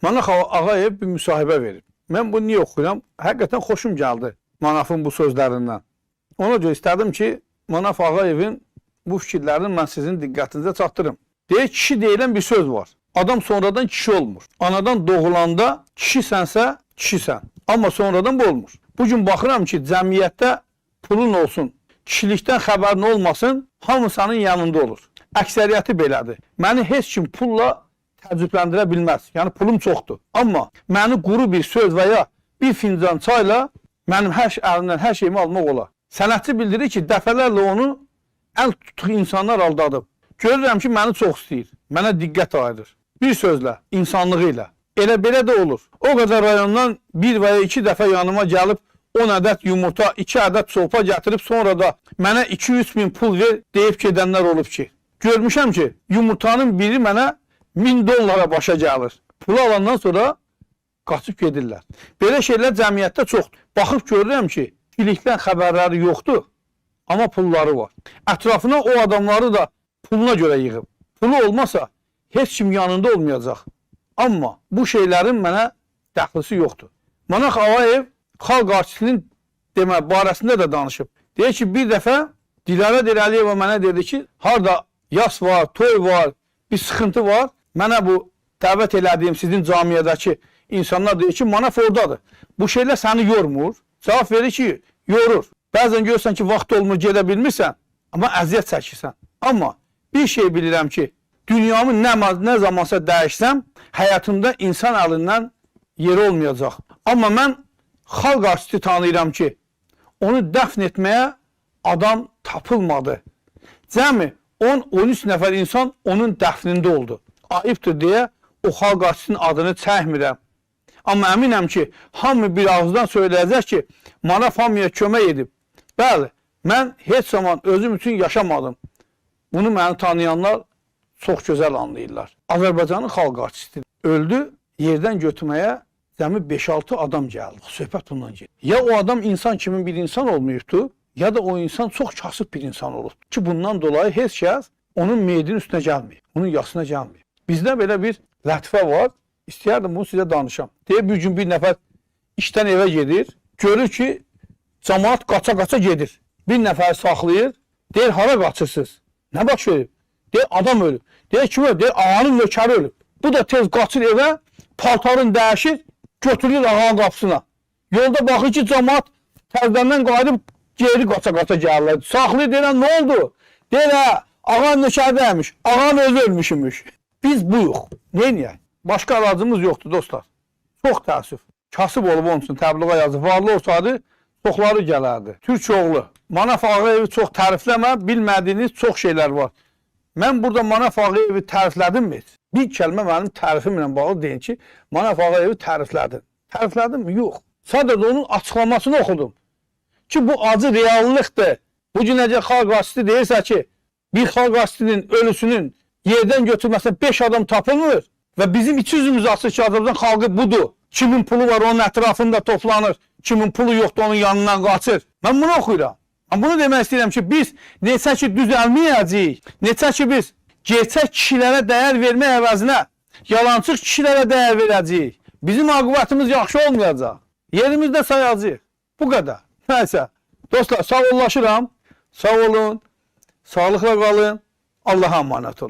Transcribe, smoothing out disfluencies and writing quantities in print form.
Manaf Ağayev bir müsahibə verib. Mən bunu niyə oxuyuram? Həqiqətən xoşum gəldi Manafın bu sözlərindən. Ona görə istədim ki, Manaf Ağayevin bu fikirlərini mən sizin diqqətinizə çatdırım. Deyək, kişi deyilən bir söz var. Adam sonradan kişi olmur. Anadan doğulanda kişisənsə kişisən. Amma sonradan bu olmur. Bugün baxıram ki, cəmiyyətdə pulun olsun, kişilikdən xəbərin olmasın, hamı sənin yanında olur. Əksəriyyəti belədir. Məni heç kim pulla təəccübləndirə bilməz. Yəni pulum çoxdur. Amma məni quru bir söz və ya bir fincan çayla mənim əlimdən hər şeyimi almaq olar. Sənətçi bildirir ki, dəfələrlə onu əl tutuq insanlar aldadıb. Görürəm ki, məni çox istəyir. Mənə diqqət ayırır. Bir sözlə, insanlığı ilə. Elə belə də olur. O qədər rayondan bir və ya iki dəfə yanıma gəlib 10 ədəd yumurta, 2 ədəd sopa gətirib sonra da mənə 200 min pul ver deyib gedənlər olub ki. Görmüşəm ki, yumurtanın biri mənə 1000 dollara başa gəlir. Pulu alandan sonra qaçıb gedirlər. Belə şeylər cəmiyyətdə çoxdur. Baxıb görürəm ki, kişilikdən xəbərləri yoxdur, amma pulları var. Ətrafına o adamları da puluna görə yığıb. Pulu olmasa heç kim yanında olmayacaq. Amma bu şeylərin mənə dəxlisi yoxdur. Manaf Ağayev xalq artistinin barəsində də danışıb. Deyir ki, bir dəfə Dilarə Dirəliyeva mənə dedi ki, harada yas var, toy var, bir sıxıntı var. Mənə bu dəvət elədiyim sizin camiyədəki insanlar deyir ki, Manaf oradadır. Bu şeylər səni yormur. Cavab verir ki, yorur. Bəzən görürsən ki, vaxt olmur, gedə bilmirsən, amma əziyyət çəkirsən. Amma bir şey bilirəm ki, dünyamı nə zamansa dəyişsəm, həyatımda insan əlindən yeri olmayacaq. Amma mən xalq artisti tanıyıram ki, onu dəfn etməyə adam tapılmadı. Cəmi 10-13 nəfər insan onun dəfnində oldu. Ayıbdır deyə o xalq artistinin adını çəkmirəm. Amma əminəm ki, hamı bir ağızdan söyləyəcək ki, Manaf hamıya kömək edib. Bəli, mən heç zaman özüm üçün yaşamadım. Bunu məni tanıyanlar çox gözəl anlayırlar. Azərbaycanın xalq artisti öldü, yerdən götürməyə cəmi 5-6 adam gəldi. Söhbət bundan gedir. Ya o adam insan kimi bir insan olmayıbdı, ya da o insan çox kasıb bir insan olub. Ki bundan dolayı heç kəs onun meyidinin üstünə gəlməyib, onun yasına gəlməyib. Bizdə belə bir lətifə var, istəyərdim bunu sizə danışam. Deyir, bir gün bir nəfər işdən evə gedir, görür ki, cəmaat qaça-qaça gedir. Bir nəfəri saxlayır, deyir, hara qaçırsınız? Nə baş verib? Deyir, adam ölüb. Deyir, kim ölüb? Deyir, ağanın nökəri ölüb. Bu da tez qaçır evə, paltarını dəyişir, götürür ağanın qapısına. Yolda baxır ki, cəmaat təzədən qayıdıb, geri qaça-qaça gəlirlər. Saxlayır, deyirəm, nə oldu? Deyir, ağanın nökərdəymiş, ağanın özü ölmüşmüş. Biz buyuq. Neyniyək? Başqa aracımız yoxdur, dostlar. Çox təəssüf. Kasıb olub onun üçün təbliğə yazıb. Varlı olsaydı, çoxları gələrdi. Türk oğlu. Manaf Ağayevi çox tərifləmə, bilmədiyiniz çox şeylər var. Mən burada Manaf Ağayevi təriflədim mi? Bir kəlmə mənim tərifimlə bağlı deyin ki, Manaf Ağayevi təriflədim. Təriflədim mi? Yox. Sadəcə onun açıqlamasını oxudum. Ki, bu acı reallıqdır. Bugün necə xalq artisti deyirsə ki, bir xalq artistinin ölüsünün yerdən götürməsinə 5 adam tapılmır və bizim 200-ümüz açıq ki, Azərbaycan xalqı budur. Kimin pulu var, onun ətrafında toplanır. Kimin pulu yoxdur, onun yanından qaçır. Mən bunu oxuyuram. Mən bunu demək istəyirəm ki, biz neçə ki düzəlməyəcəyik, neçə ki biz gerçək kişilərə dəyər vermək əvəzinə yalancıq kişilərə dəyər verəcəyik. Bizim aqibətimiz yaxşı olmayacaq. Yerimizdə sayacağıq. Bu qədər. Nəysə. Dostlar, sağollaşıram. Sağ olun. Sağlıqla qalın. Allah'a emanet olun.